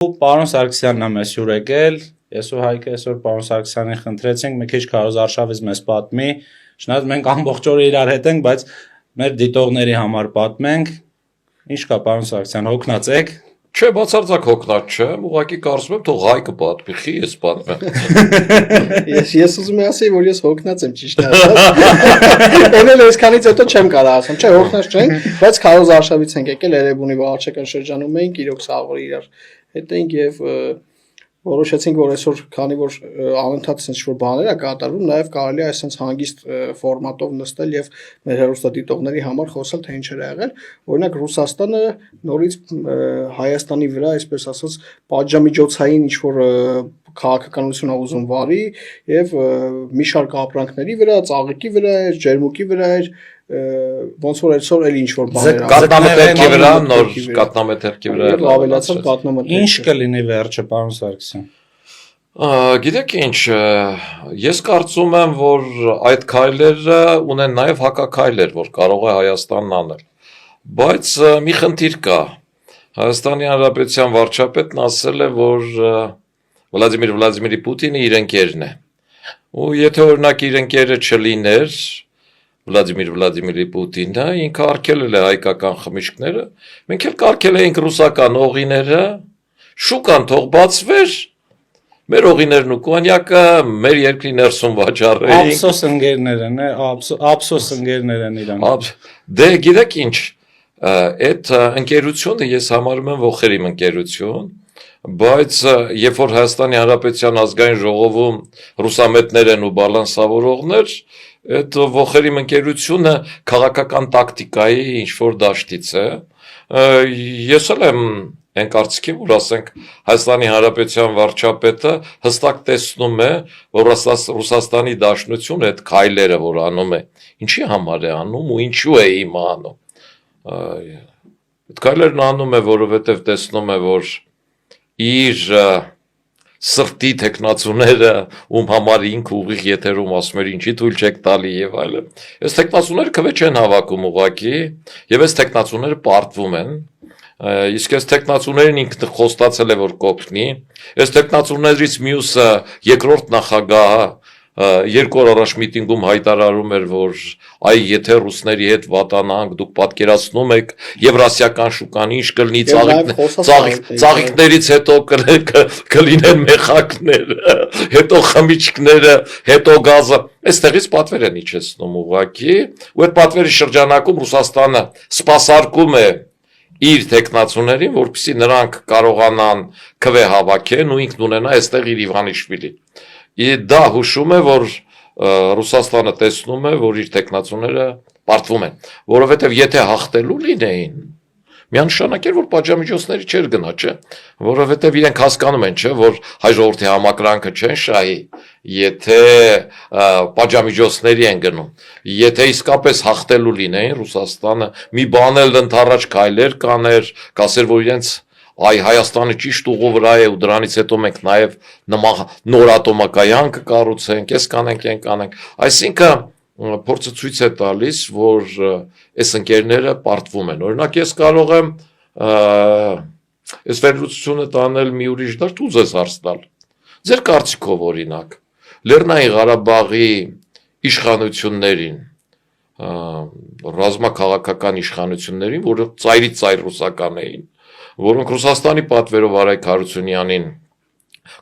Պարոն Սարգսյանն է մեզ հյուր եկել, ես ու Հայկը այսօր պարոն Սարգսյանին խնդրեցինք մի քիչ քարոզարշավից մեզ պատմի, շնորհակալ մենք ամբողջ օրը իրար հետ ենք, բայց մեր դիտողների համար պատմենք, ինչ կա պարոն Սարգսյան, հոգնած եք։ Չէ, բացարձակ հոգնած չեմ, ուղղակի կարծում եմ թող Հայկը պատմի, խի ես պատմեմ։ Ես ուզում եմ ասել, որ ես հոգնած եմ ճիշտ ասած։ Էնել այսքանից հետո չեմ կարող ասեմ, չէ, հոգնած չենք, բայց քարոզարշավից ենք եկել Երևանի վարչական շրջանում էինք, իրոք սաղորը իրար հետ էինք եւ որոշեցինք, որ այսօր քանի որ անընդհատ sense որ բաներ է կատարվում, նաև կարելի է այսպես հանգիստ ֆորմատով նստել եւ մեր հեռուստադիտողների համար խոսալ թե ինչ է եղել։ Օրինակ Ռուսաստանը նորից Հայաստանի վրա, այսպես ասած, պատժամիջոցային ինչ որ քաղաքականություն ուզում վարի եւ մի շարք ապրանքների վրա, ծաղիկի վրա, ջերմուկի վրա ոնց որ այսօր էլ ինչ որ բաներ կատնամեթերքի վրա, նոր կատնամեթերքի վրա ավելացավ կատնամեթերքը։ Ինչ կլինի վերջը, պարոն Սարգսյան։ Գիտեք ինչ, ես կարծում եմ, որ այդ քայլերը ունեն նաև հակաքայլեր, որ կարող է Հայաստանն անել։ Բայց մի խնդիր կա։ Հայաստանի Հանրապետության վարչապետն ասել է, որ Վլադիմիր Պուտինը իր ընկերն է։ Ու եթե օրինակ իր ընկերը չլիներ Վլադիմիր Պուտինը, ինքը արգելել է հայկական խմիչքները, մենք էլ կարգել էինք ռուսական օղիները, շուկան թող բացվեր, մեր օղիներն ու կոնյակը մեր երկրի ներսում վաճառեինք։ Ափսոս ընկերներ են, ափսոս ընկերներ են իրանք։ Դե գիտեք ինչ, այդ ընկերությունը ես համարում եմ ոխերիմ ընկերություն, բայց երբ որ Հայաստանի Հանրապետության ազգային ժողովում ռուսամետներ են ու բալանսավորողներ, այդ ոխերիմ ընկերությունը քաղաքական տակտիկայի ինչ-որ դաշտից է, ես էլ եմ են կարծիքի, որ ասենք Հայաստանի Հանրապետության վարչապետը հստակ տեսնում է, որ Ռուսաստանի Դաշնությունը այդ քայլերը, որ անում է, ինչի համար է անում ու ինչու է հիմա անում։ Այդ քայլերն անում է, որովհետև տեսնում է, որ իր սրտի տեխնացուները, ում համար ինքը ուղիղ եթերում ասում էր ինչի թույլ չեք տալի եւ այլն։ Այս տեխնացուները քվե չեն հավաքում ուղակի, եւ այս տեխնացուները պարտվում են։ Իսկ այս տեխնացուներին ինքը խոստացել է, որ կօգնի։ Այս տեխնացուներից մյուսը երկրորդ նախագահը երկու օր առաջ միտինգում հայտարարում էր, որ այ եթե ռուսների հետ վատանանք, դուք պատկերացնում եք եվրասիական շուկան ինչ կլինի, ծաղիկներից հետո կլինեն մեխակները, հետո խմիչքները, հետո գազը։ Այստեղից պատվեր են իջեցնում ուղղակի, ու այդ պատվերի շրջանակում Ռուսաստանը սպասարկում է իր տեխնացուներին, որպեսզի նրանք կարողանան քվե հավաքեն ու ինքն ունենա այստեղ իր Իվանիշվիլին։ Դա հուշում է, որ Ռուսաստանը տեսնում է, որ իր տեխնացուները պարտվում են, որովհետև եթե հաղթելու լինեին, միանշանակ էր, որ պատժամիջոցների չէր գնա, չէ, որովհետև իրենք հասկանում են, չէ, որ հայ ժողովրդի համակրանքը չեն շահի, եթե պատժամիջոցների են գնում, եթե իսկապես հաղթելու լինեին Ռուսաստանը, մի բան էլ ընդառաջ քայլեր կաներ, կասեր, որ իրենց այ Հայաստանը ճիշտ ուղու վրա է ու դրանից հետո մենք նաև նոր ատոմակայան կկառուցենք, այս կանենք, այն կանենք, այսինքն փորձը ցույց է տալիս, որ այս ընկերները պարտվում են, օրինակ ես կարող եմ այս վերլուծությունը տանել մի ուրիշ դաշտ ու ձեզ հարց տալ, ձեր կարծիքով օրինակ, Լեռնային Ղարաբաղի իշխանություններին, ռազմաքաղաքական իշխանություններին, որը ծայրից ծայր ռուսական էին, որոնք Ռուսաստանի պատվերով Արայք Հարությունյանին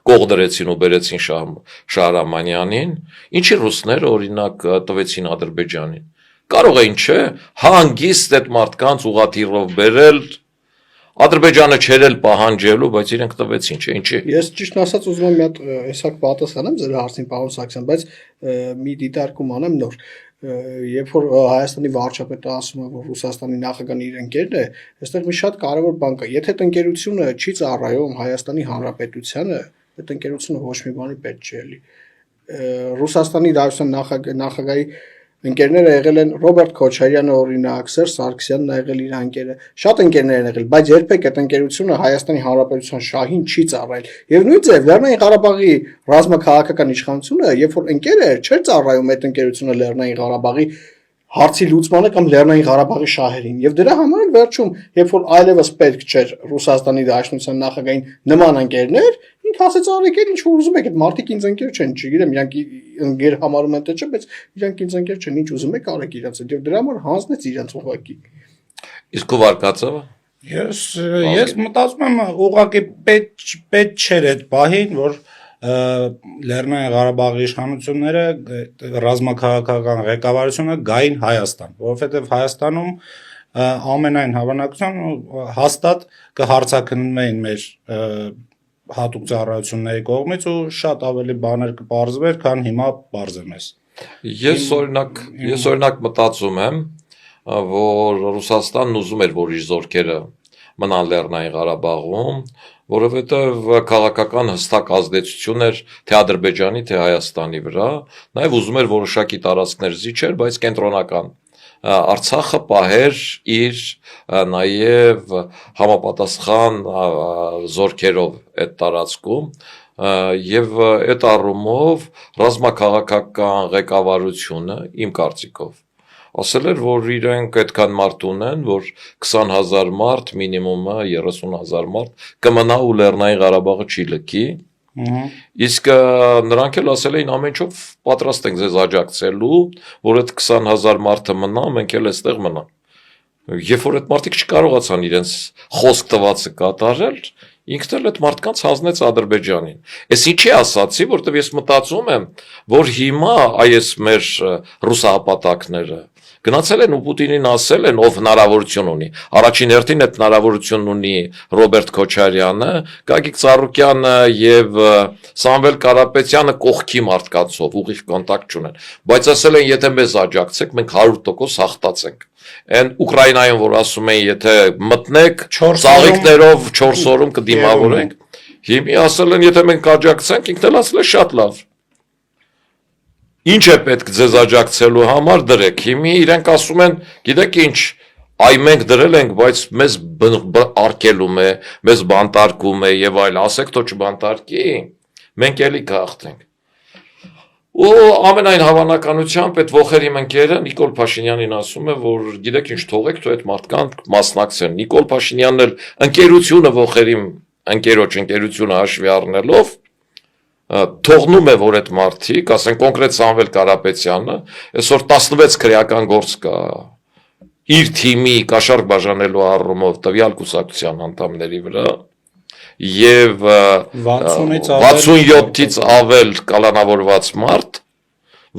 կող դրեցին ու բերեցին Շահրամանյանին, ինչի ռուսները օրինակ տվեցին Ադրբեջանին։ Կարող էին, չէ, հանգիստ այդ մարդկանց ուղղաթիռով բերել, Ադրբեջանը չէր էլ պահանջելու, բայց իրենք տվեցին, չէ, ինչի։ Ես ճիշտ ասած ուզում եմ մի հատ հեսակ պատասխանեմ ձեր հարցին, պարոն Սարգսյան, բայց մի դիտարկում անեմ նոր։ Երբ որ Հայաստանի վարչապետը ասում է, որ Ռուսաստանի նախագահն իր ընկերն է, այստեղ մի շատ կարևոր բան կա։ Եթե այդ ընկերությունը չի ծառայում Հայաստանի Հանրապետությանը, այդ ընկերությունը ոչ մի բանի պետք չի էլի։ Ռուսաստանի Դաշնության նախագահի ընկերները եղել են Ռոբերտ Քոչարյանը օրինակ, Սերժ Սարգսյանն ա եղել իր ընկերը, շատ ընկերներ են եղել, բայց երբեք այդ ընկերությունը Հայաստանի Հանրապետության շահին չի ծառայել։ Եվ նույն ձև Լեռնային Ղարաբաղի ռազմաքաղաքական իշխանությունը, երբ որ ընկեր էր, չէր ծառայում այդ ընկերությունը Լեռնային Ղարաբաղի հարցի լուծմանը կամ Լեռնային Ղարաբաղի շահերին եւ դրա համար էլ վերջում երբ որ այլևս պետք չէր Ռուսաստանի Դաշնության նախագահային նման ընկերներ ինքը ասեց արեք ինչ որ ուզում եք այդ մարդիկ ինձ ընկեր չեն չգիտեմ իրանք ընկեր համարում են թե չէ բայց իրանք ինձ ընկեր չեն ինչ ուզում եք արեք իրանց եւ դրա համար հանձնեց իրանց ուղղակի Իսկ ով արկածը Ես մտածում եմ ուղղակի պետք չէր այդ պահին որ Լեռնային Ղարաբաղի իշխանությունները ռազմաքաղաքական ղեկավարությունը գային Հայաստան, որովհետև Հայաստանում ամենայն հավանականությամբ հաստատ կհարցաքննվեին մեր հատուկ ծառայությունների կողմից ու շատ ավելի բաներ կպարզվեր, քան հիմա պարզ է մեզ։ Ես օրինակ մտածում եմ, որ Ռուսաստանն ուզում էր, որ իր զորքերը մնան Լեռնային Ղարաբաղում, որովհետև քաղաքական հստակ ազդեցություն էր թե Ադրբեջանի, թե Հայաստանի վրա, նաև ուզում էր որոշակի տարածքներ զիջեր, բայց կենտրոնական Արցախը պահեր իր նաև համապատասխան զորքերով այդ տարածքում եւ այդ առումով ռազմաքաղաքական ղեկավարությունը իմ կարծիքով ասել էր, որ իրենք այդքան մարդ ունեն, որ 20,000 մարդ, մինիմումը 30,000 մարդ կմնա ու Լեռնային Ղարաբաղը չի լքի, իսկ նրանք էլ ասել էին ամեն ինչով պատրաստ ենք ձեզ աջակցելու, որ այդ 20,000 մարդը մնա, մենք էլ այստեղ մնանք։ Երբ որ այդ մարդիկ չկարողացան իրենց խոսք տվածը կատարել, ինքն էլ այդ մարդկանց հանձնեց Ադրբեջանին։ Էս ինչի ասացի, որտեվ ես մտածում եմ, որ հիմա այս մեր ռուսահապատակները գնացել են ու Պուտինին ասել են, ով հնարավորություն ունի։ Առաջին հերթին այդ հնարավորությունն ունի Ռոբերտ Քոչարյանը, Գագիկ Ծառուկյանը եւ Սամվել Կարապետյանը կողքի մարդկանցով ուղիղ կոնտակտ չունեն։ Բայց ասել են, եթե մեզ աջակցեք, մենք 100% հաղթացենք։ Այն Ուկրաինայում որ ասում են, եթե մտնեք, ծաղիկներով 4 օրում կդիմավորենք։ Հիմա ասել են, եթե մենք աջակցենք, ինքն էլ ասել է շատ լավ։ Ինչ է պետք ձեզ աջակցելու համար դրեք։ Հիմա իրենք ասում են, գիտեք ինչ, այ մենք դրել ենք, բայց մեզ արկելում է, մեզ բանտարկում է եւ այլ, ասեք թող չբանտարկի, մենք էլի կհաղթենք։ Ու ամենայն հավանականությամբ այդ ողերի ընկերը Նիկոլ Փաշինյանին ասում է, որ գիտեք ինչ, թողեք թող այդ մարդկանց մասնակցեն։ Նիկոլ Փաշինյանն էլ ընկերությունը ողերի ընկերությունը հաշվի առնելով թողնում է, որ այդ մարդիկ, ասենք կոնկրետ Սամվել Կարապետյանը, այսօր 16 քրեական գործ կա իր թիմի կաշառք բաժանելու առումով տվյալ կուսակցության անդամների վրա եւ 67-ից ավել կալանավորված մարդ,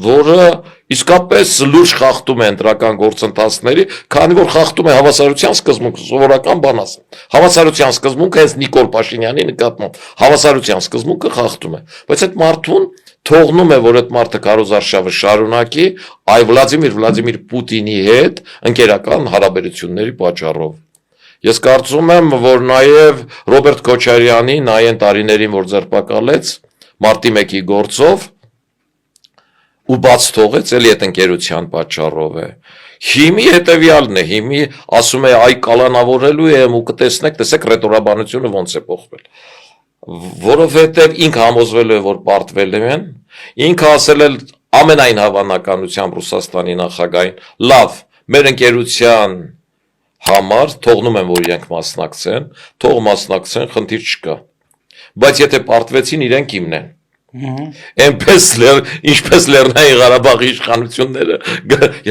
որը իսկապես լուրջ խախտում է ընտրական գործընթացների, քանի որ խախտում է հավասարության սկզբունքը, սովորական բան ասեմ։ Հավասարության սկզբունքը հենց Նիկոլ Փաշինյանի նկատմամբ հավասարության սկզբունքը խախտում է, բայց այդ մարդուն թողնում է, որ այդ մարդը քարոզարշավը շարունակի այ Վլադիմիր Պուտինի հետ ընկերական հարաբերությունների պատճառով։ Ես կարծում եմ, որ նաև Ռոբերտ Քոչարյանին այն տարիներին, որ ձերբակալեց մարտի 1-ի գործով ու բաց թողեց, էլի այդ ընկերության պատճառով է։ Հիմի հետևյալն է, հիմի ասում է այ կալանավորելու եմ ու կտեսնեք, տեսեք ռետորաբանությունը ոնց է փոխվել։ Որովհետև ինքը համոզվել է, որ պարտվել են, ինքը ասել է ամենայն հավանականությամբ Ռուսաստանի նախագահին, լավ, մեր ընկերության համար թողնում են, որ իրենք մասնակցեն, թող մասնակցեն, խնդիր չկա։ Բայց եթե պարտվեցին, իրենք իմն են։ Ինչպես Լեռնային Ղարաբաղի իշխանությունները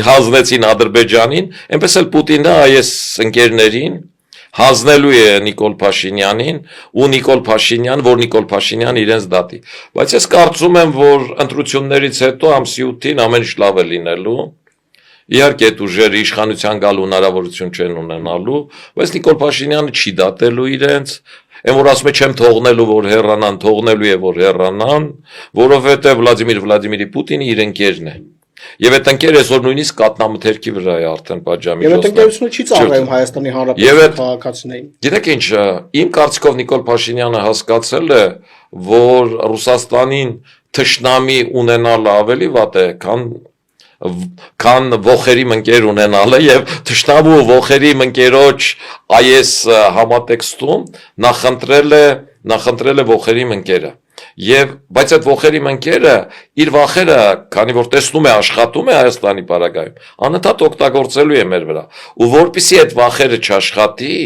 հանձնեցին Ադրբեջանին, այնպես էլ Պուտինը այս ընկերներին հանձնելու է Նիկոլ Փաշինյանին ու Նիկոլ Փաշինյան իրենց դատի։ Բայց ես կարծում եմ, որ ընտրություններից հետո ամսի 8-ին ամեն ինչ լավ է լինելու։ Իհարկե այդ ուժերը իշխանության գալու հնարավորություն չեն ունենալու, բայց Նիկոլ Փաշինյանը չի դատելու իրենց, այն որ ասում է չեմ թողնելու որ հեռանան, թողնելու է որ հեռանան, որովհետև Վլադիմիր Պուտինը իր ընկերն է։ Եվ այդ ընկերը այսօր նույնիսկ կատնամթերքի վրա է արդեն պատժամիջոցներ։ Եվ այդ ընկերությունը չի ծառայում Հայաստանի Հանրապետության քաղաքացիներին։ Գիտեք ինչ, իմ կարծիքով Նիկոլ Փաշինյանը հասկացել է, որ Ռուսաստանին թշնամի ունենալը ավելի վատ է, քան ողերի ընկեր ունենալը եւ թշնամու ողերի ընկերոջ այս համատեքստում նախընտրել է ողերի ընկերը։ Եվ բայց այդ ոխերի մնկերը իր վախերը, քանի որ տեսնում է աշխատում է Հայաստանի պարագայում, անընդհատ օգտագործելու է մեր վրա։ Ու որpիսի այդ վախերը չաշխատի,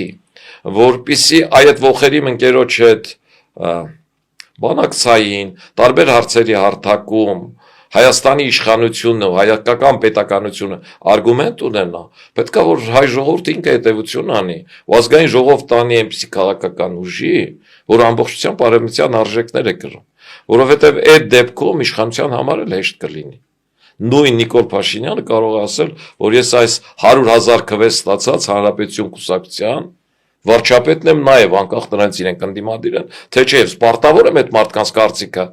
որpիսի այդ ոխերի մնկերոջ հետ բանակցային, տարբեր հարցերի հարթակում Հայաստանի իշխանությունը, հայկական պետականությունը արգումենտ ունենա, պետք է որ հայ ժողովուրդը ինքը հետևություն անի, ու ազգային ժողով տանի այնպիսի քաղաքական ուժի, որ ամբողջությամբ արևմտյան արժեքներ է կրում, որովհետև այդ դեպքում իշխանության համար էլ հեշտ կլինի։ Նույն Նիկոլ Փաշինյանը կարող է ասել, որ ես այս 100,000 քվես ստացած Հանրապետություն կուսակցության վարչապետն եմ նաև անկախ նրանից իրենք ընդդիմադիր են, թե չէ սպարտավոր եմ այդ մարդկանց կարծիքը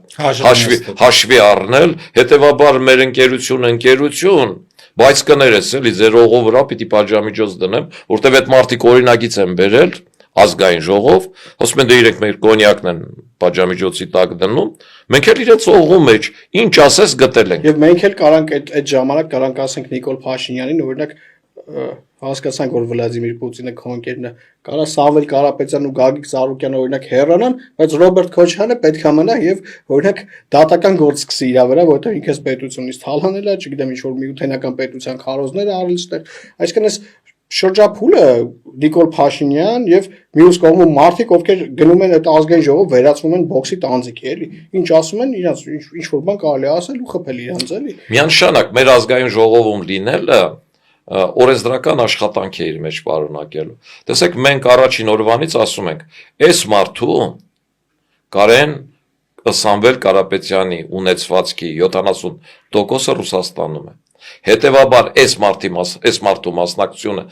հաշվի առնել, հետևաբար մեր ընկերություն, բայց կներես էլի ձեր օղով վրա պիտի պատժամիջոց դնեմ, որտեվ այդ մարդիկ օրինագիծ են բերել ազգային ժողով, ասում են դե իրենք մեր կոնյակն են պատժամիջոցի տակ դնում, մենք էլ իրենց օղու մեջ ինչ ասես գտել ենք։ Եվ մենք էլ կարանք այդ ժամանակ կարանք ասենք Նիկոլ Փաշինյանին, օրինակ հասկացանք, որ Վլադիմիր Պուտինը քո ընկերն է, կարա Սամվել Կարապետյանն ու Գագիկ Ծառուկյանը օրինակ հեռանան, բայց Ռոբերտ Քոչարյանը պետք է մնա եւ օրինակ դատական գործ սկսի իր վրա, որովհետեւ ինքը պետությունից թալանել է, չգիտեմ ինչ որ միութենական պետության քարոզներ արել ստեղ։ Այսինքն այս շրջափուլը Նիկոլ Փաշինյան եւ մյուս կողմում մարդիկ, ովքեր գնում են այդ ազգային ժողով, վերածվում են բոքսի տանձիկի, էլի։ Ինչ ասում են, իրանց ինչ որ բան կարելի ասել ու խփել իրանց, էլի։ Միանշանակ մեր ազգային ժողովում լինելը օրենսդրական աշխատանք է իր մեջ պարունակելու։ Տեսեք, մենք առաջին օրվանից ասում ենք, այս մարդու Կարեն Սամվել Կարապետյանի ունեցվածքի 70%-ը Ռուսաստանում է։ Հետևաբար այս մարդու մասնակցությունը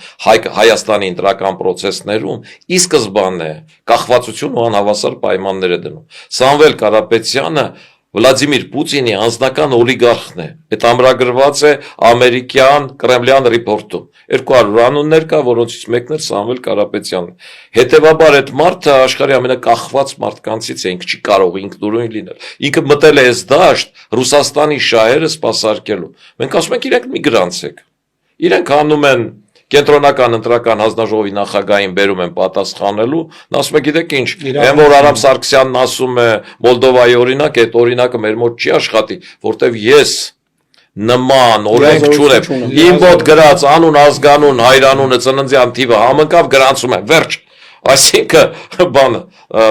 Հայաստանի ընտրական process-ներում ի սկզբանե կախվածություն ու անհավասար պայմաններ է դնում։ Սամվել Կարապետյանը Վլադիմիր Պուտինի անձնական օլիգարխն է։ Այդ ամրագրված է ամերիկյան Կրեմլյան ռիպորտում։ 200 անուններ կա, որոնցից մեկն է Սամվել Կարապետյանն։ Հետևաբար այդ մարդը աշխարհի ամենակախված մարդկանցից է, ինքը չի կարող ինքնուրույն լինել։ Ինքը մտել է այս դաշտ Ռուսաստանի շահերը սպասարկելու։ Մենք ասում ենք իրենք միգրանտ եք։ Իրենք անում են Կենտրոնական ընտրական հանձնաժողովի նախագահին բերում են պատասխանելու, նա ասում է գիտեք ինչ, այն որ Արամ Սարգսյանն ասում է Մոլդովայի օրինակ, այդ օրինակը մեր մոտ չի աշխատի, որտեվ ես նման օրենք չունեմ, իմ մոտ գրած անուն, ազգանուն, հայրանունը, ծննդյան թիվը համընկավ գրանցում եմ, վերջ։ Այսինքն բանը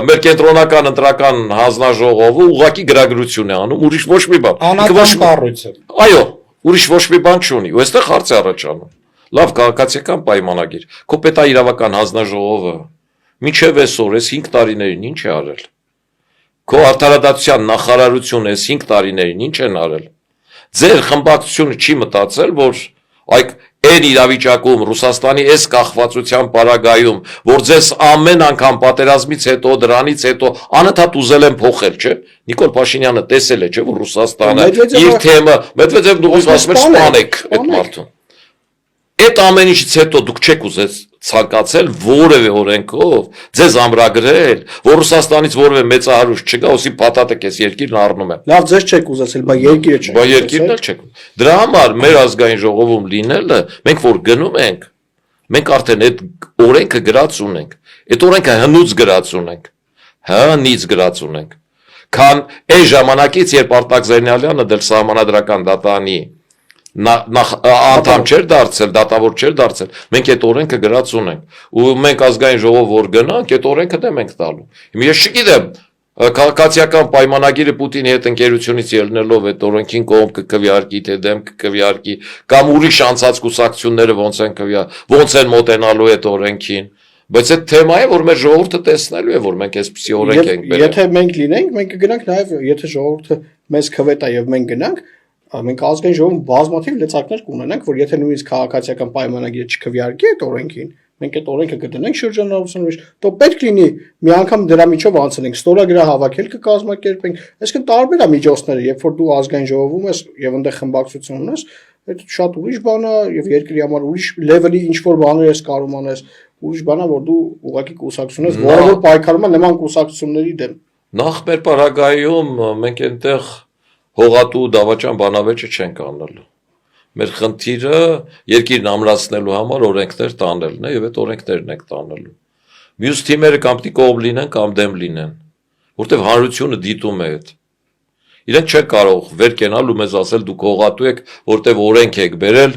մեր կենտրոնական ընտրական հանձնաժողովը ուղղակի գրագրություն է անում, ուրիշ ոչ մի բան։ Անական կառույց է։ Այո, ուրիշ ոչ մի բան չունի, ու այստեղ հարց է առաջանում։ Լավ քաղաքացիական պայմանագիր, քո պետաիրավական հանձնաժողովը մինչև այսօր այս 5 տարիներին ինչ է արել։ Քո արդարադատության նախարարությունը այս 5 տարիներին ինչ են արել։ Ձեր խմբակցությունը չի մտածել, որ այն իրավիճակում Ռուսաստանի այս կախվածության պարագայում, որ ձեզ ամեն անգամ պատերազմից հետո, դրանից հետո անընդհատ ուզել են փոխել, չէ՞։ Նիկոլ Փաշինյանը տեսել է, չէ՞, որ Ռուսաստանը իր թեմը, Մեդվեդևն ուղղակի ասում է սպանեք այդ մարդուն։ Այդ ամեն ինչից հետո դուք չեք ուզեց ցանկացել որևէ օրենքով ձեզ ամրագրել, որ Ռուսաստանից որևէ մեծահարույց չգա, ոսի փաթաթը քեզ երկիրն առնում է։ Լավ, ձեզ չեք ուզեցել, բայց երկիրը չեք։ Բայց երկիրն էլ չեք։ Դրա համար մեր ազգային ժողովում լինելը, մենք որ գնում ենք, մենք արդեն այդ օրենքը գրած ունենք։ Այդ օրենքը հնուց գրած ունենք։ Հնից գրած ունենք։ Քան այն ժամանակից, երբ Արտակ Զերնալյանը դել սահմանադրական դատանի անդամ չէր դարձել, դատավոր չէր դարձել, մենք այդ օրենքը գրած ունենք, ու մենք ազգային ժողով որ գնանք, այդ օրենքը դեմ ենք տալու։ Ես չգիտեմ, քաղաքացիական պայմանագիրը Պուտինի հետ ընկերությունից ելնելով այդ օրենքին կողմ կքվեարկի, թե դեմ կքվեարկի, կամ ուրիշ անցած կուսակցությունները ոնց են մոտենալու այդ օրենքին, բայց այդ թեմա է, որ մեր ժողովուրդը տեսնելու է, որ մենք այսպիսի օրենք ենք բերել։ Եթե մենք լինենք, մենք կգնանք նաև, եթե ժողովուրդը մեզ քվետա եւ մենք գնանք, մենք ազգային ժողովում բազմաթիվ լծակներ կունենանք, որ եթե նույնիսկ քաղաքացիական պայմանագիրը չքվեարկի այդ օրենքին, մենք այդ օրենքը կդնենք շրջանառության մեջ, то պետք լինի մի անգամ դրա միջով անցնենք, ստորագրահավաք կկազմակերպենք, այսինքն տարբեր է միջոցները, երբ որ դու ազգային ժողովում ես եւ այնտեղ խմբակցություն ունես, այդ շատ ուրիշ բան է եւ երկրի համար ուրիշ լեվելի ինչ որ բաներ ես կարող անես, ուրիշ բան է, որ դու ուղղակի կուսակցություն ես, որը որ պայքարում է նման կուսակցությունների դեմ։ Նախ մեր պարագայում մենք այնտեղ հողատու դավաճան բանավեճը չենք անելու։ Մեր խնդիրը երկիրն ամրացնելու համար օրենքներ տանելն է եւ այդ օրենքներն ենք տանելու։ Մյուս թիմերը կամ պիտի կողմ լինեն կամ դեմ լինեն։ որտեվ հանրությունը դիտում է այդ։ Իրենք չեն կարող վեր կենալ ու մեզ ասել դուք հողատու եք, որտեվ օրենք եք բերել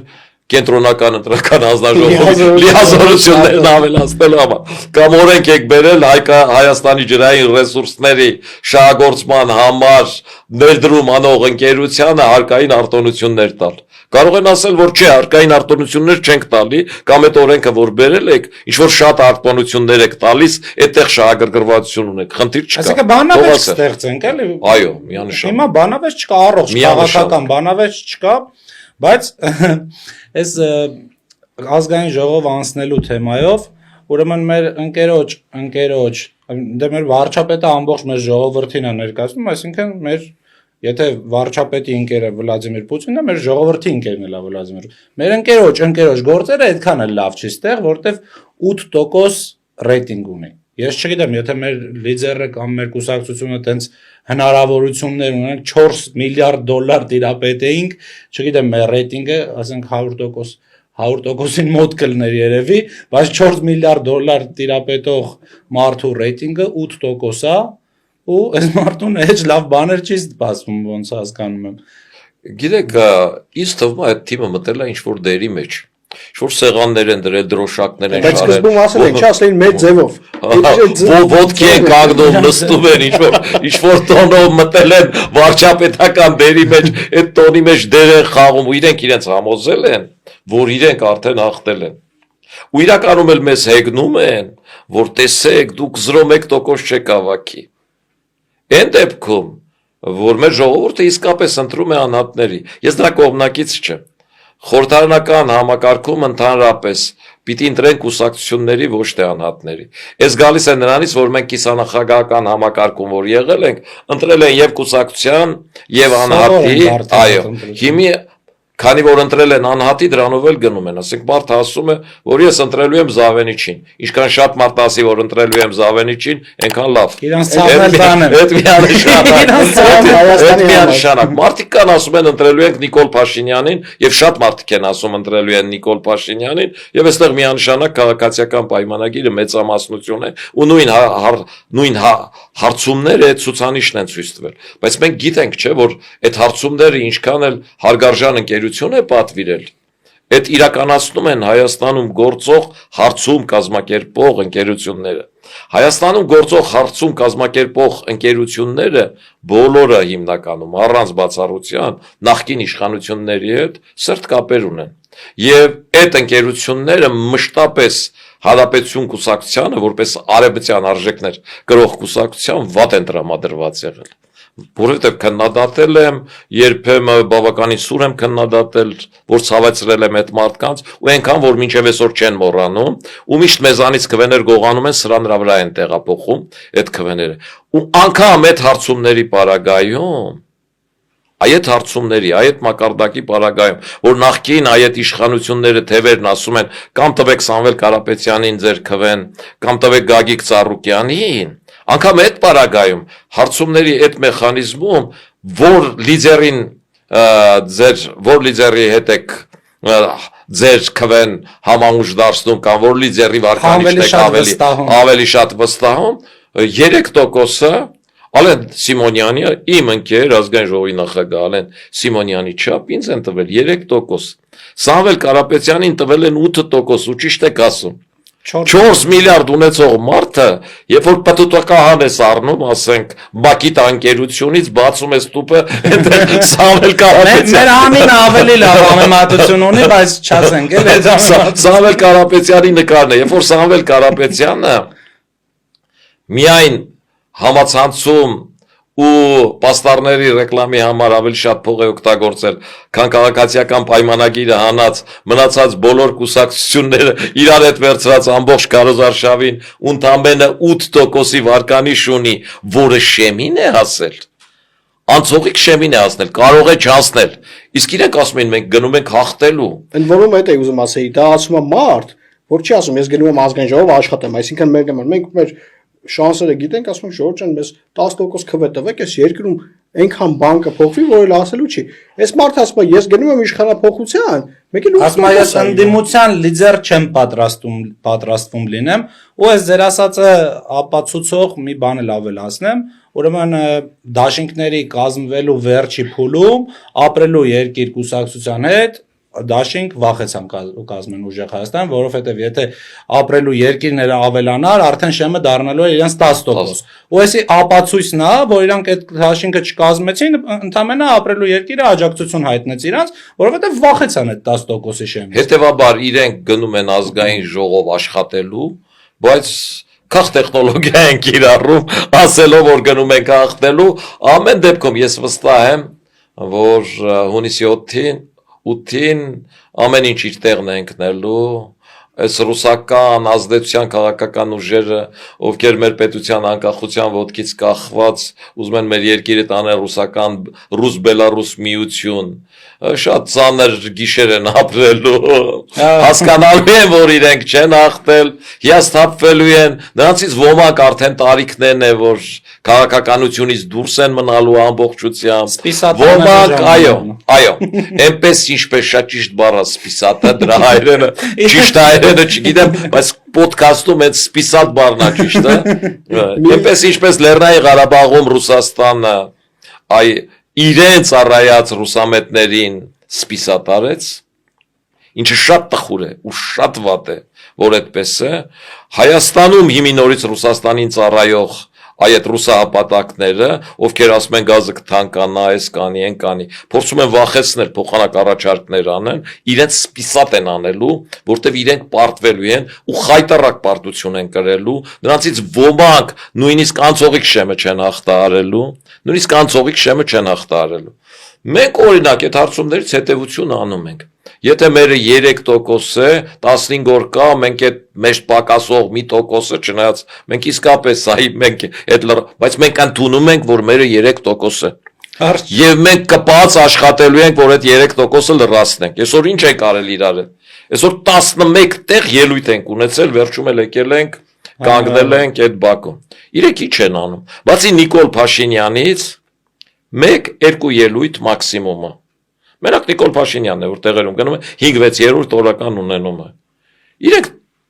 կենտրոնական ընտրական հանձնաժողովի լիազորություններն ավելացնելու համար, կամ օրենք եք բերել Հայաստանի ջրային ռեսուրսների շահագործման համար ներդրում անող ընկերությանը հարկային արտոնություններ տալ։ Կարող են ասել, որ չէ, հարկային արտոնություններ չենք տալի, կամ այդ օրենքը որ բերել եք, ինչ որ շատ արտոնություններ եք տալիս, այդտեղ շահագրգռվածություն ունեք։ Խնդիր չկա։ Այսինքն բանավեճ ստեղծենք, էլի։ Այո, միանշանակ։ Հիմա բանավեճ չկա, առողջ քաղաքական բանավեճ չկա, բայց այս ազգային ժողով անցնելու թեմայով, ուրեմն մեր ընկերոջ, դե մեր վարչապետը ամբողջ մեր ժողովրդին է ներկայացնում, այսինքն մեր եթե վարչապետի ընկերը Վլադիմիր Պուտինն է, մեր ժողովրդի ընկերն է Վլադիմիր։ Մեր ընկերոջ գործերը այդքան էլ լավ չի ստեղ, որտեվ 8% ռեյտինգ ունի։ Ես չգիտեմ, եթե մեր լիդերը կամ մեր կուսակցությունը տենց հնարավորություններ ունեն 4 միլիարդ դոլար տիրապետեինք, չգիտեմ, մեր ռեյտինգը, ասենք 100%-ին մոտ կլներ երևի, բայց 4 միլիարդ դոլար տիրապետող մարդու ռեյտինգը 8% է, ու այս մարդուն հեչ լավ բաներ չի սպասվում, ոնց հասկանում եմ։ Գիտեք, ինձ թվում է այդ թիմը մտել է ինչ-որ դերի մեջ, ինչ-որ սեղաններ են դրել, դրոշակներ են շարել։ Բայց սկզբում ասել են, չասել են մեծ ձևով։ Ոտքի են կանգնում, նստում են, ինչ-որ տոնով մտել են վարչապետական դերի մեջ, այդ տոնի մեջ դեր են խաղում, ու իրենց համոզել են, որ իրենք արդեն հաղթել են։ Ու իրականում էլ մեզ հեգնում են, որ տեսեք, դուք 0.1% չեք ավակի։ Այն դեպքում, որ մեր ժողովուրդը իսկապես ընտրում է անհատների, ես դրա կողմնակից չեմ։ Խորհրդարանական համակարգում ընդհանրապես պիտի ընտրեն կուսակցությունների, ոչ թե անհատների։ Այս գալիս է նրանից, որ մենք կիսանախագահական համակարգում որ եղել ենք, ընտրել են եւ կուսակցության, եւ անհատի, այո, հիմի քանի որ ընտրել են անհատի, դրանով էլ գնում են, ասենք մարդը ասում է, որ ես ընտրելու եմ Զավենիչին, ինչքան շատ մարդ ասի, որ ընտրելու եմ Զավենիչին, այնքան լավ։ Իրանց ցավն տանը։ Այդ միանշանակ։ Մարդիկ կան ասում են ընտրելու ենք Նիկոլ Փաշինյանին, եւ շատ մարդիկ են ասում ընտրելու են Նիկոլ Փաշինյանին, եւ այստեղ միանշանակ քաղաքացիական պայմանագիրը մեծամասնություն է, ու նույն հարցումները այդ ցուցանիշն են ցույց տվել։ Բայց մենք գիտենք, չէ, որ այդ հարցումները ինչքան էլ հարգարժան ընկերություն է պատվիրել, այդ իրականացնում են Հայաստանում գործող հարցում կազմակերպող ընկերությունները։ Հայաստանում գործող հարցում կազմակերպող ընկերությունները բոլորը հիմնականում առանց բացառության նախկին իշխանությունների հետ սերտ կապեր ունեն։ Եվ այդ ընկերությունները մշտապես Հանրապետություն կուսակցությանը որպես արևմտյան արժեքներ գրող կուսակցության վատ են տրամադրված եղել։ Որովհետև քննադատել եմ, երբեմն բավականին սուր եմ քննադատել, որ ցավեցրել եմ այդ մարդկանց, ու այնքան որ մինչև այսօր չեն մոռանում, ու միշտ մեզանից քվեներ գողանում են, սրա նրա վրա են տեղափոխում այդ քվեները։ Ու անգամ այդ հարցումների պարագայում, այդ հարցումների, այդ մակարդակի պարագայում, որ նախկին այդ իշխանությունները թևերն ասում են, կամ տվեք Սամվել Կարապետյանին ձեր քվեն, կամ տվեք Գագիկ Ծառուկյանին, անգամ այդ պարագայում հարցումների այդ մեխանիզմում, որ լիդերի հետ եք ձեր քվեն համանուշ դարձնում, կամ որ լիդերի վարկանիշն եք ավելի շատ վստահում, 3%-ը Ալեն Սիմոնյանի, իմ ընկեր ազգային ժողովի նախագահ Ալեն Սիմոնյանի չափ ինձ են տվել 3%, Սամվել Կարապետյանին տվել են 8%, ու ճիշտ եք ասում։ 4 միլիարդ ունեցող մարդը, երբ որ պտուտակահան ես առնում, ասենք, Բաքի տանկերությունից բացում ես տուփը, այնտեղ Սամվել Կարապետյան։ Մեր համին ավելի լավ համեմատություն ունի, բայց չասենք էլ այդ Սամվել Կարապետյանի նկարն է, երբ որ Սամվել Կարապետյանը միայն համացանցում ու պաստառների ռեկլամի համար ավելի շատ փող է օգտագործել, քան քաղաքացիական պայմանագիրը հանած, մնացած բոլոր կուսակցությունները իրար հետ վերցրած ամբողջ քարոզարշավին ընդամենը 8%-ի վարկանիշ ունի, որը շեմին է հասել։ Անցողիկ շեմին է հասնել, կարող է չհասնել։ Իսկ իրենք ասում են մենք գնում ենք հաղթելու։ Ընդ որում այդ է ուզում ասեի, դա ասում է մարդ, որ չի ասում ես գնում եմ ազգային ժողով աշխատեմ, այսինքն մենք մեր շանսերը գիտենք, ասում ենք Ժորժ ջան, մեզ 10% քվե տվեք, այս երկրում այնքան բան կփոխվի, որ էլ ասելու չի։ Այս մարդը ասում է, ես գնում եմ իշխանափոխության, մեկ էլ ասում է ես ընդդիմության լիդեր չեմ պատրաստվում լինեմ, ու այս ձեր ասածը ապացուցող մի բան էլ ավելացնեմ, ուրեմն դաշինքների կազմվելու վերջի փուլում ապրելու երկիր կուսակցության հետ դաշինք վախեցան կազմեն ուժեղ Հայաստան, որովհետև եթե ապրելու երկիրները ավելանար, արդեն շեմը դառնալու է իրենց 10%։ Ու այսի ապացույցն է, որ իրանք այդ դաշինքը չկազմեցին, ընդամենը ապրելու երկիրը աջակցություն հայտնեց իրանց, որովհետև վախեցան այդ 10%-ի շեմից։ Հետևաբար իրենք գնում են ազգային ժողով աշխատելու, բայց Քախ տեխնոլոգիա են կիրառում, ասելով որ գնում են խախտելու, ամեն դեպքում ես վստահ եմ, որ հունիսի 8-ին ամեն ինչ իր տեղն է ընկնելու, այս ռուսական ազդեցության քաղաքական ուժերը, ովքեր մեր պետության անկախության ոտքից կախված ուզում են մեր երկիրը տանել ռուսական ռուս-բելարուս միություն, շատ ծանր գիշեր են ապրելու, հասկանալու են, որ իրենք չեն հաղթել, հիասթափվելու են, նրանցից ոմանք արդեն տարիքներն է, որ քաղաքականությունից դուրս են մնալու ամբողջությամբ, ոմանք, այո, այնպես ինչպես շատ ճիշտ բառը սպիսատը, դրա հայրենը, ճիշտ հայրենը չգիտեմ, բայց պոդքասթում այդ սպիսատ բառն է ճիշտ, այնպես ինչպես Լեռնային Ղարաբաղում Ռուսաստանը իրենց առայած ռուսամետներին սպիսատ արեց, ինչը շատ տխուր է ու շատ վատ է, որ այդպես է, Հայաստանում հիմի նորից Ռուսաստանին ծառայող այդ ռուսահապատակները, ովքեր ասում են գազը կթանկանա, այս կանի, այն կանի, փորձում են վախեցնել փոխանակ առաջարկներ անեն, իրենց սպիսատ են անելու, որտեվ իրենք պարտվելու են ու խայտարակ պարտություն են կրելու, նրանցից ոմանք նույնիսկ անցողիկ շեմը չեն հաղթահարելու, նույնիսկ անցողիկ շեմը չեն հաղթահարելու։ Մենք օրինակ այդ հարցումներից հետևություն անում ենք։ Եթե մերը 3% է, 15 օր կա, մենք այդ մեզ պակասող մի տոկոսը չնայած մենք իսկապես բայց մենք ընդունում ենք, որ մերը 3% է։ Եվ մենք կպած աշխատելու ենք, որ այդ 3%-ը լրացնենք։ Այսօր ինչ ենք արել իրար հետ։ Այսօր 11 տեղ ելույթ ենք ունեցել, վերջում էլ եկել ենք, կանգնել ենք այդ բակում։ Իրենք ինչ են անում։ Բացի Նիկոլ Փաշինյանից 1-2 ելույթ մաքսիմումը։ Մենակ Նիկոլ Փաշինյանն է, որ տեղերում գնում է 5-6-րդ օրական ունենում է։ Իրենք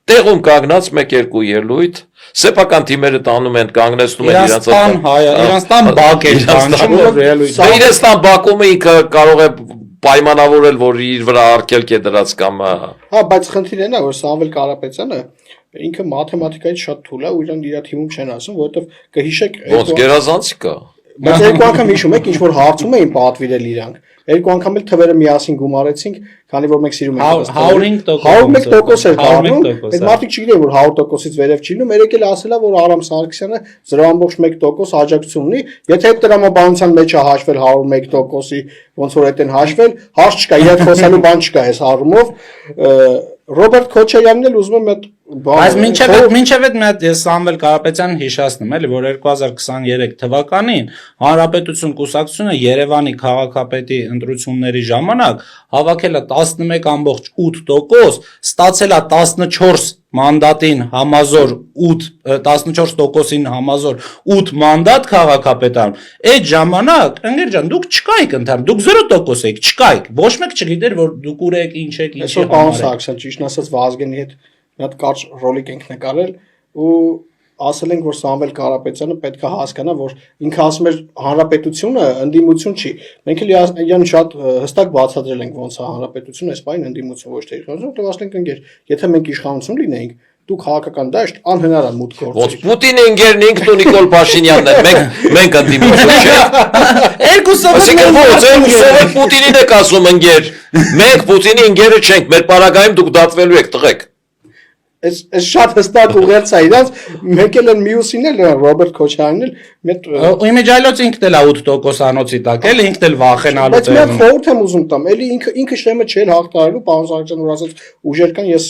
տեղում կանգնած 1-2 ելույթ, սեփական թիմերը տանում են, կանգնեցնում են իրանց տան բակ է կանչում, որ ելույթ։ Իրենց տան բակումը ինքը կարող է պայմանավորել, որ իր վրա արգելք է դրած կամ Հա, բայց խնդիրն է, որ Սամվել Կարապետյանը ինքը մաթեմատիկայից շատ թույլ է ու իրան իր թիմում չեն ասում, որովհետև կհիշեք ոնց գերազանցիկ է։ Բայց երկու անգամ հիշում եք, ինչ որ հարցում էին պատվիրել իրանք։ Երկու անգամ էլ թվերը միասին գումարեցինք, քանի որ մենք սիրում ենք 101% էր կազմում։ Այդ մարդիկ չգիտեն, որ 100%-ից վերև չի լինում, երեք էլ ասելա, որ Արամ Սարգսյանը 0.1% աջակցություն ունի, եթե այդ տրամաբանության մեջ է հաշվել 101%-ի, ոնց որ այդեն հաշվել, հարց չկա, իր հետ խոսելու բան չկա այս առումով։ Ռոբերտ Քոչարյանն էլ ուզում եմ այդ Բայց մինչև այդ մի հատ ես Սամվել Կարապետյանին հիշացնում էլի, որ 2023 թվականին Հանրապետություն կուսակցությունը Երևանի քաղաքապետի ընտրությունների ժամանակ հավաքել է 11.8%, ստացել է 14 մանդատին համազոր 14%-ին համազոր 8 մանդատ քաղաքապետարան։ Այդ ժամանակ, ընկեր ջան, դուք չկայիք ընդհանուր, դուք 0% եք, չկայիք։ Ոչ մեկ չգիտեր, որ դուք ուր եք, ինչ եք, ինչի համար եք։ Այսօր պարոն Սարգսյան, ճիշտ ասած Վազգենի հետ մի հատ կարճ ռոլիկ ենք նկարել ու ասել ենք, որ Սամվել Կարապետյանը պետք է հասկանա, որ ինքը ասում էր հանրապետությունը ընդդիմություն չի։ Մենք էլ իրան շատ հստակ բացատրել ենք ոնց է հանրապետությունը, այս բանը ընդդիմություն ոչ թե իշխանություն, դու ասենք ընկեր, եթե մենք իշխանություն լինեինք, դու քաղաքական դաշտ անհնար է մուտք գործել։ Ոնց Պուտինը ինգերն ինքն ու Նիկոլ Փաշինյանն են, մենք ընդդիմություն չենք։ Երկուսով Պուտինին եք ասում ընկեր։ Մենք Պուտինի ինգերը չենք, մեր պարագայում դուք դատվելու եք, տղեկ։ Այս շատ հստակ ուղերձ է իրանց, մեկ էլ մյուսին էլ Ռոբերտ Քոչարյանն էլ մետ Իմիջայլոց ինքն էլ է 8% անոցի տակ, էլ ինքն էլ վախենալու է։ Բայց մենք խորհուրդ եմ ուզում տամ, էլի ինքը շեմը չէր հաղթահարելու, պարոն Սարգսյան որ ասած ուժեր կան, ես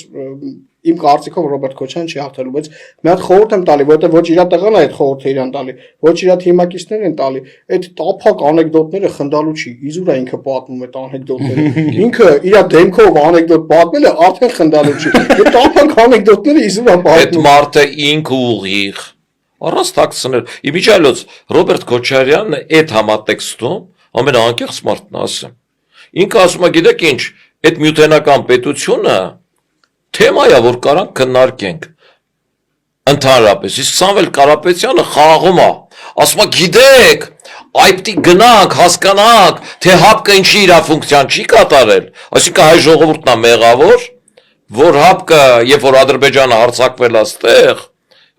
իմ կարծիքով Ռոբերտ Քոչարյանն չի հաղթելու, բայց մի հատ խորհուրդ եմ տալի, որովհետև ոչ իր տղան է այդ խորհուրդը իրան տալի, ոչ իր թիմակիցներն են տալի, այդ տափակ անեկդոտները խնդալու չի, իզուր է ինքը պատմում այդ անեկդոտները, ինքը իր դեմքով անեկդոտ պատմելը արդեն խնդալու չի, այդ տափակ անեկդոտները իզուր է պատմում։ Այդ մարդը ինքը ուղիղ Առանց թաքցնել։ Իմիջիայլոց Ռոբերտ Քոչարյանն այդ համատեքստում ամենաանկեղծ մարդն է ասում։ Ինքը ասում է, գիտեք ինչ, այդ միութենական պետությունը թեմա է, որ կարանք քննարկենք ընդհանրապես։ Իսկ Սամվել Կարապետյանը խաղում է, ասում է, գիտեք, այդ պիտի գնանք, հասկանանք, թե ՀԱՊԿ-ը ինչի իր ֆունկցիան չի կատարել։ Այսինքն հայ ժողովուրդն է մեղավոր, որ ՀԱՊԿ-ը, երբ որ Ադրբեջանը հարձակվել է այստեղ,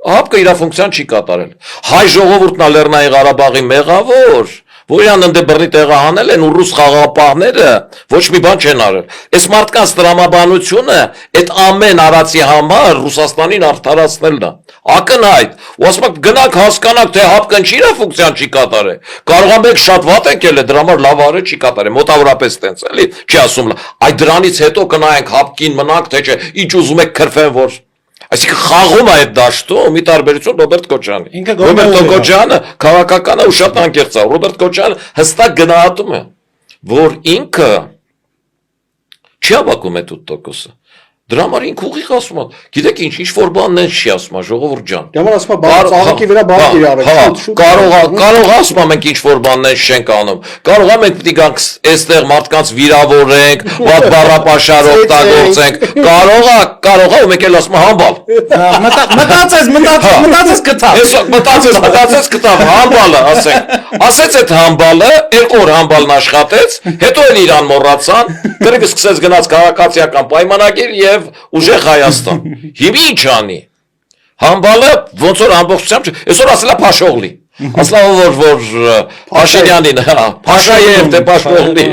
ՀԱՊԿ-ը իր ֆունկցիան չի կատարել։ Հայ ժողովուրդն է Լեռնային Ղարաբաղի մեղավոր, որյան ընդ բռնի տեղահանել են ու ռուս խաղաղապահները ոչ մի բան չեն արել։ Այս մարդկանց տրամաբանությունը այդ ամեն արածի համար Ռուսաստանին արդարացնելն է։ Ակնհայտ։ Ու ասում եք գնանք հասկանանք թե ՀԱՊԿ-ն չի իր ֆունկցիան չի կատարել։ Կարող է մեկ շատ վատ եկել է դրա համար լավ արել չի կատարել։ Մոտավորապես տենց էլի։ Չի ասում այդ դրանից հետո կնայենք ՀԱՊԿ-ին մնանք թե չէ։ Ինչ ուզում եք քրֆեն որ Այսինքն խաղում է այդ դաշտում մի տարբերություն Ռոբերտ Քոչարյանի։ Ռոբերտ Քոչարյանը քաղաքական է ու շատ անկեղծ է։ Ռոբերտ Քոչարյանը հստակ գնահատում է, որ ինքը չի հավաքում այդ 8%-ը։ Դրա համար ինքը ուղիղ ասում է, գիտեք ինչ որ բանն չի ասում, ժողովուրդ ջան։ Դե ասում է, ծաղիկի վրա բան իրարել։ Կարող ասում ենք ինչ որ բաններ չենք անում։ Կարող է մենք պիտի գանք այստեղ մարդկանց վիրավորենք, վատ բառապաշար օգտագործենք։ Կարող է ու մեկ էլ ասում է համբալ։ Մտածես կտավ։ Մտածես կտավ համբալը, ասենք։ Ասեց այդ համբալը, 2 օր համբալն աշխատեց, հետո էլ իրան մոռացան, դրիվ սկսեց գնաց քաղաքացիական պայմանագիր եւ ուժեղ Հայաստան։ Հիմա ինչ անի։ Համբալը ոնց որ ամբողջությամբ այսօր ասելա Փաշօղլի։ Ասլա որ Փաշինյանին, Փաշաև թե Փաշօղլի։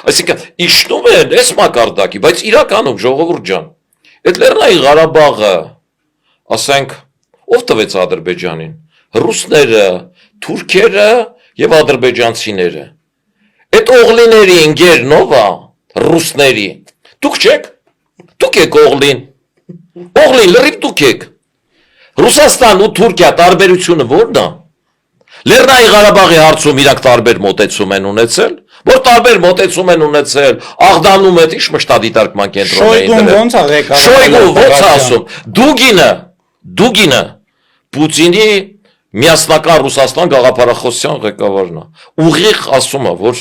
Այսինքն իջնում են այս մակարդակի, բայց իրականում ժողովուրդ ջան, այդ Լեռնային Ղարաբաղը, ասենք, ով տվեց Ադրբեջանին։ Ռուսները, թուրքերը եւ ադրբեջանցիները։ Այդ օղլիների ընկերն ով է, ռուսների։ Դուք չեք։ Դուք եք օղլին։ Օղլին լրիվ դուք եք։ Ռուսաստան ու Թուրքիա տարբերությունը ո՞րն է։ Լեռնային Ղարաբաղի հարցում իրանք տարբեր մոտեցում են ունեցել, որ տարբեր մոտեցում են ունեցել, Աղդանում այդ ինչ մշտադիտարկման կենտրոնն է։ Շոյգու ո՞նց է ասում։ Դուգինը Պուտինի միասնական Ռուսաստան գաղափարախոսության ղեկավարն է։ Ուղիղ ասում է, որ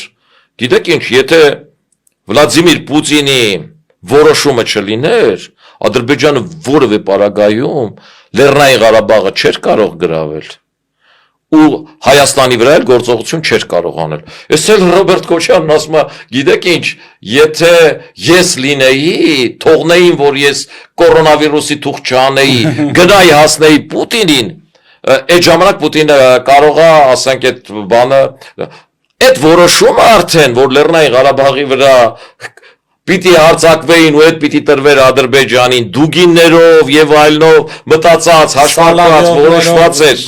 գիտեք ինչ, եթե Վլադիմիր Պուտինի որոշումը չլիներ, Ադրբեջանը որևէ պարագայում Լեռնային Ղարաբաղը չէր կարող գրավել ու Հայաստանի վրա էլ գործողություն չէր կարող անել։ Ես էլ Ռոբերտ Քոչարյանն ասում է, գիտեք ինչ, եթե ես լինեի, թողնեին, որ ես կորոնավիրուսի թուղթ չանեի, գնայի հասնեի Պուտինին, այդ ժամանակ Պուտինը կարող է, ասենք, այդ բանը, այդ որոշումը արդեն, որ Լեռնային Ղարաբաղի վրա պիտի հարձակվեին ու այդ պիտի տրվեր Ադրբեջանին դուգիններով եւ այլնով մտածած հաշվարկված որոշված էր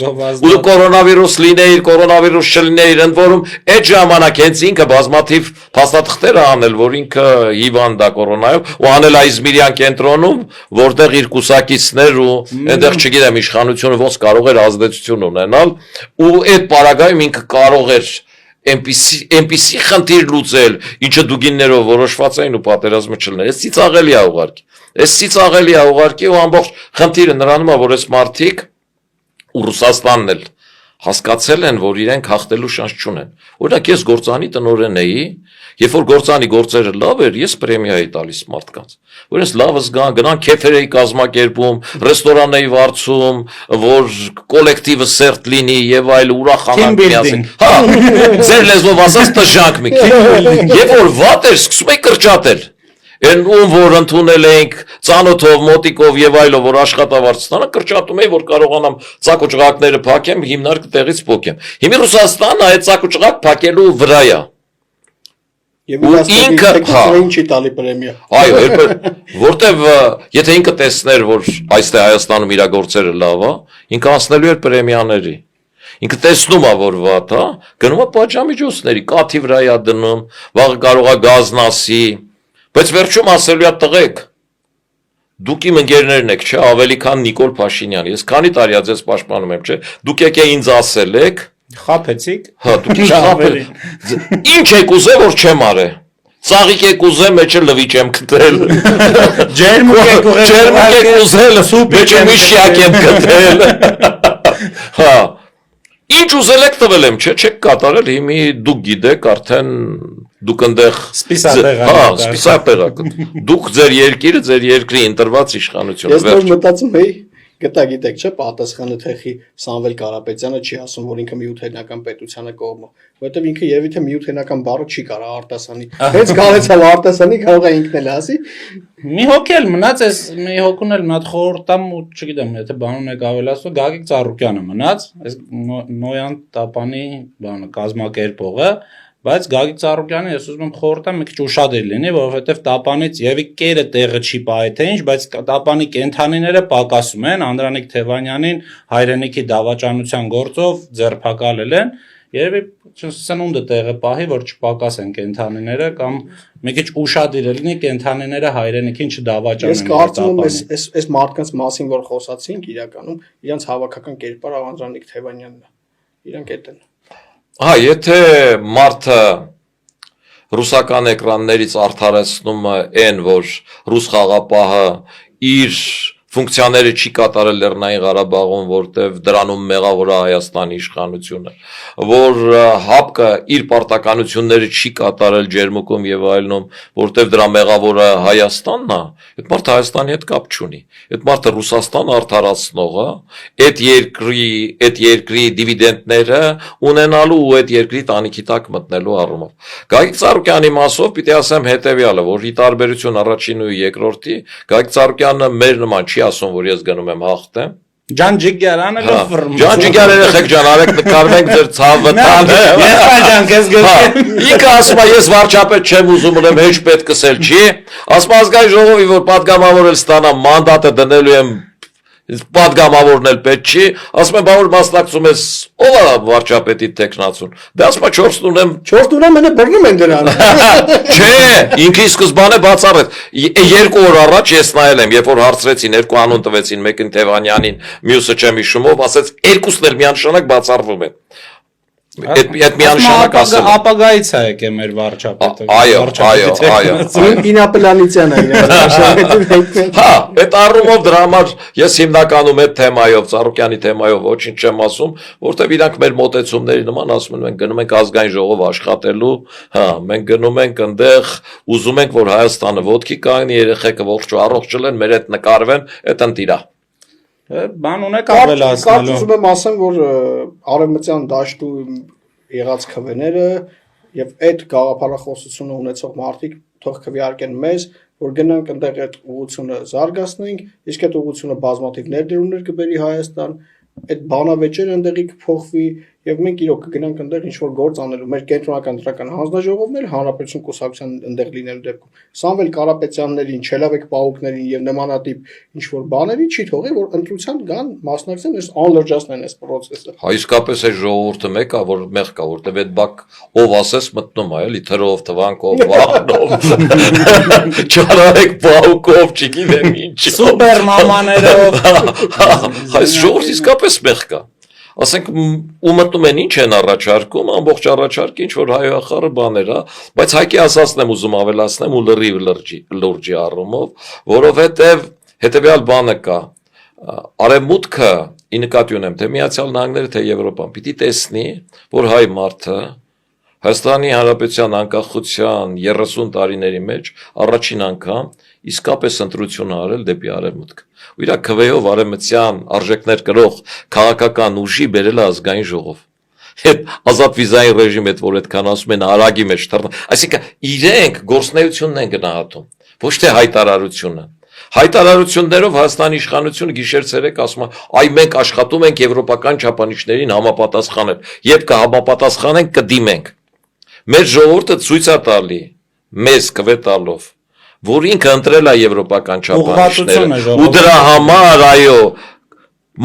ու կորոնավիրուս լինեիր կորոնավիրուս չլիներ ընդ որում այդ ժամանակ հենց ինքը բազմաթիվ փաստաթղթեր անել որ ինքը հիվանդ է կորոնայով ու անել է Իզմիրյան կենտրոնում որտեղ իր կուսակիցներ ու այնտեղ չգիտեմ իշխանությունը ոնց կարող էր ազդեցություն ունենալ ու այդ պարագայում ինքը կարող էր MPC խնդիր լուծել, ինչը դուգիններով որոշված էին ու պատերազմը չլներ։ Այս ծիծաղելի է ուղարկի։ Այս ծիծաղելի է ուղարկի ու ամբողջ խնդիրը նրանում է, որ այս մարդիկ ու Ռուսաստանն էլ հասկացել են, որ իրենք հաղթելու շանս չունեն։ Օրինակ ես գործանի տնօրեն էի, երբ որ գործանի գործերը լավ էր, ես պրեմիա էի տալիս մարդկանց։ Որ ես լավը գնան քեֆեր էի կազմակերպում, ռեստորան էի վարձում, որ կոլեկտիվը սերտ լինի եւ այլ ուրախանանք միասին։ Հա, ձեր լեզվով ասած տժանք մի քիչ։ Երբ որ վատ էր, սկսում էի կրճատել։ Են ում որ ընդունել ենք ծանոթով, մոտիկով եւ այլով որ աշխատավարձ ստանա կրճատում էի որ կարողանամ ցակ ու ճղակները փակեմ, հիմնարկը տեղից փոկեմ։ Հիմա Ռուսաստանը այդ ցակ ու ճղակ փակելու վրա է։ Եվ ինքը ինչի տալի պրեմիա։ Այո, որտեվ եթե ինքը տեսներ որ այստեղ Հայաստանում իր գործերը լավ է, ինքը անցնելու էր պրեմիաների։ Ինքը տեսնում է որ վատ է, գնում է պատժամիջոցների, կաթի վրա է դնում, վաղը կարող է գազն ասի, բայց վերջում ասելու է տղեկ դուք իմ ընկերներն եք, չէ, ավելի քան Նիկոլ Փաշինյան։ Ես քանի տարի է ձեզ պաշտպանում եմ, չէ։ Դուք եկեք ինձ ասել եք, խափեցիք։ Հա, դուք ինչ խափել։ Ինչ եք ուզել որ չեմ արել։ Ծաղիկ եք ուզել, մեջը լվիճ եմ գտել։ Ջերմուկ եք ուզել, մեջը միշյակ եմ գտել։ Հա։ Ինչ ուզել եք տվել եմ, չէ՞, չեք կատարել, հիմի դուք գիտեք, արդեն դուք այնտեղ սպիսատեղակ։ Դուք ձեր երկիրը, ձեր երկրի ընտրված իշխանությունը Ես նոր մտածում էի, գիտեք, չէ՞, պատասխանը թեխի Սամվել Կարապետյանը չի ասում, որ ինքը միութենական պետությանը կողմը, որովհետև ինքը եւիթե միութենական բառը չի կարող արտասանի։ Հենց գալեցավ արտասանի, կարող է ինքն էլ ասի։ Մի հոգ էլ մնաց, այս մի հոգուն էլ մնաց խորհրդամ ու չգիտեմ, եթե բանուն եք ավելացնում, Գագիկ Ծառուկյանը մնաց, այս Նոյան Տապանի բանը կազմակերպողը, բայց Գագիկ Ծառուկյանը ես ուզում եմ խորհրդամ մի քիչ ուշադիր լինի, որովհետև Տապանից եւի կերը տեղը չի պահի թե ինչ, բայց Տապանի կենթանիները պակասում են, Անդրանիկ Թևանյանին հայրենիքի դավաճանության գործով ձերբակալել են, երևի սնունդը տեղը պահի, որ չպակասեն կենթանիները կամ մի քիչ ուշադիր լինի կենթանիները հայրենիքին չդավաճանեն։ Ես կարծում եմ այս մարդկանց մասին, որ խոսացինք, իրականում իրանց հավաքական կերպարը Անդրանիկ Թևանյանն է։ Իրանք այդ են։ Հա, եթե մարդը ռուսական էկրաններից արդարացնում է այն, որ ռուս խաղապահը իր ֆունկցիաները չի կատարել Լեռնային Ղարաբաղում, որտեղ դրանում մեղավոր է Հայաստանի իշխանությունը, որ ՀԱՊԿ-ը իր պարտականությունները չի կատարել Ջերմուկում եւ այլնում, որտեղ դրա մեղավորը Հայաստանն է, այդ մարդը Հայաստանի հետ կապ չունի։ Այդ մարդը Ռուսաստան արդարացնող է, այդ երկրի դիվիդենդները ունենալու ու այդ երկրի տանիքի տակ մտնելու առումով։ Գագիկ Ծառուկյանի մասով պիտի ասեմ հետեւյալը, որ ի տարբերություն առաջին ու երկրորդի, Գագիկ Ծառուկյանը մեր նման չի ասում, որ ես գնում եմ հաղթեմ։ Ջան Ջիգարանը լոֆրմ։ Ջան Ջիգար երեխեք ջան, արեք նկարվենք ձեր ցավը տանը։ Ես ջան քեզ գցեմ։ Ինքը ասում է ես վարչապետ չեմ ուզում, ուրեմն հեչ պետք կսել չի։ Ասում ազգային ժողովի որ падգամավորել ստանա մանդատը դնելու եմ падգամավորն էլ պետք չի, ասում եմ, բա որ մասնակցում ես, ով է վարչապետի տեխնացուն։ Դե ասում է 4 ունեմ, 4 ունեմ, մենը բռնում են դրան։ Չէ, ինքը ի սկզբանե բացառեց։ 2 օր առաջ ես նայել եմ, երբ որ հարցրեցին, 2 անուն տվեցին, մեկին Թևանյանին, մյուսը չեմ հիշում ով, ասեց երկուսն էլ միանշանակ բացառվում են։ Այդ միանշանակ ասել։ Ապագայից է եկել մեր վարչապետը։ Այո։ Ինապելանիցյան է իրեն։ Հա, այդ առումով դրա համար ես հիմնականում այդ թեմայով, Ծառուկյանի թեմայով ոչինչ չեմ ասում, որտեվ իրանք մեր մոտեցումների նման ասում են, մենք գնում ենք ազգային ժողով աշխատելու, հա, մենք գնում ենք այնտեղ, ուզում ենք, որ Հայաստանը ոտքի կանգնի, երեխեքը ողջ ու առողջ լինեն, մեր հետ նկարվեն, այդ ընտիրա։ Բան ունեք ավելացնելու։ Կարծում եմ ասեմ, որ արևմտյան դաշտու եղած քվեները եւ այդ գաղափարախոսությունը ունեցող մարդիկ թող քվեարկեն մեզ, որ գնանք այնտեղ այդ ուղղությունը զարգացնենք, իսկ այդ ուղղությունը բազմաթիվ ներդրումներ կբերի Հայաստան, այդ բանավեճերը այնտեղի կփոխվի եւ մենք իրոք կգնանք այնտեղ ինչ որ գործ անելու մեր կենտրոնական դրական հանձնաժողովներ հանրապետություն կուսակցության այնտեղ լինելու դեպքում Սամվել Կարապետյաններին, Չելավեկ Պաուկներին եւ նմանատիպ ինչ որ բաների չի թողի որ ընտրության գան մասնակցեն այս անլրջացնեն այս process-ը։ Հա իսկապես է ժողովուրդը մեկ է որ մեղ կա որտեվ այդ բակ ով ասես մտնում է էլի թրով թվանքով վախնով Չարարեք Պաուկով չգիտեմ ինչ Սուպեր մամաներով այս ժողովուրդ իսկապես մեղ կա ասենք ու մտնում են ինչ են առաջարկում ամբողջ առաջարկը ինչ որ հայախառը բաներ է բայց հայկի ասածն եմ ուզում ավելացնեմ ու լրիվ լուրջի առումով որովհետև հետեւյալ բանը կա արևմուտքը ի նկատի ունեմ թե Միացյալ Նահանգները թե Եվրոպան պիտի տեսնի որ հայ մարդը Հայաստանի Հանրապետության անկախության 30 տարիների մեջ առաջին անգամ իսկապես ընտրություն արել դեպի արևմուտք ու իր քվեով արևմտյան արժեքներ կրող քաղաքական ուժի բերել ազգային ժողով այդ ազատ վիզային ռեժիմ այդ որ այդքան ասում են արագի մեջ այսինքն իրենք գործնեությունն են գնահատում ոչ թե հայտարարությունը Հայտարարություններով Հայաստանի իշխանությունը գիշեր-ցերեկ ասում է այ մենք աշխատում ենք եվրոպական չափանիշներին համապատասխանել երբ կհամապատասխանենք կդիմենք Մեր ժողովուրդը ցույց է տալի մեզ քվե տալով որ ինքը ընտրել է եվրոպական չափանիշները ու դրա համար այո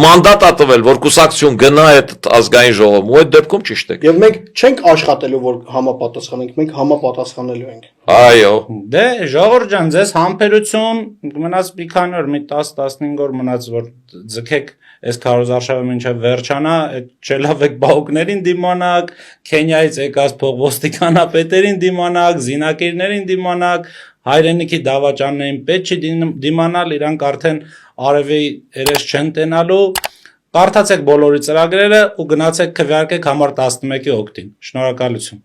մանդատ է տվել որ կուսակցություն գնա այդ ազգային ժողովում ու այդ դեպքում ճիշտ է Եվ մենք չենք աշխատելու որ համապատասխանենք մենք համապատասխանելու ենք Այո Դե ժողովուրդ ջան ձեզ համբերություն մնաց մի քանի օր մի 10-15 օր մնաց որ ձգեք այս քարոզարշավը մինչև վերջանա այդ Չելավեկ բաուկներին դիմանակ Քենիայից եկած փողոստիկանապետերին դիմանակ զինակիրներին դիմանակ հայրենիքի դավաճաններին պետք չի դիմանալ իրանք արդեն արևի երես չեն տենալու Կարդացեք բոլորի ծրագրերը ու գնացեք քվեարկեք համար 11-ի օգտին։ Շնորհակալություն։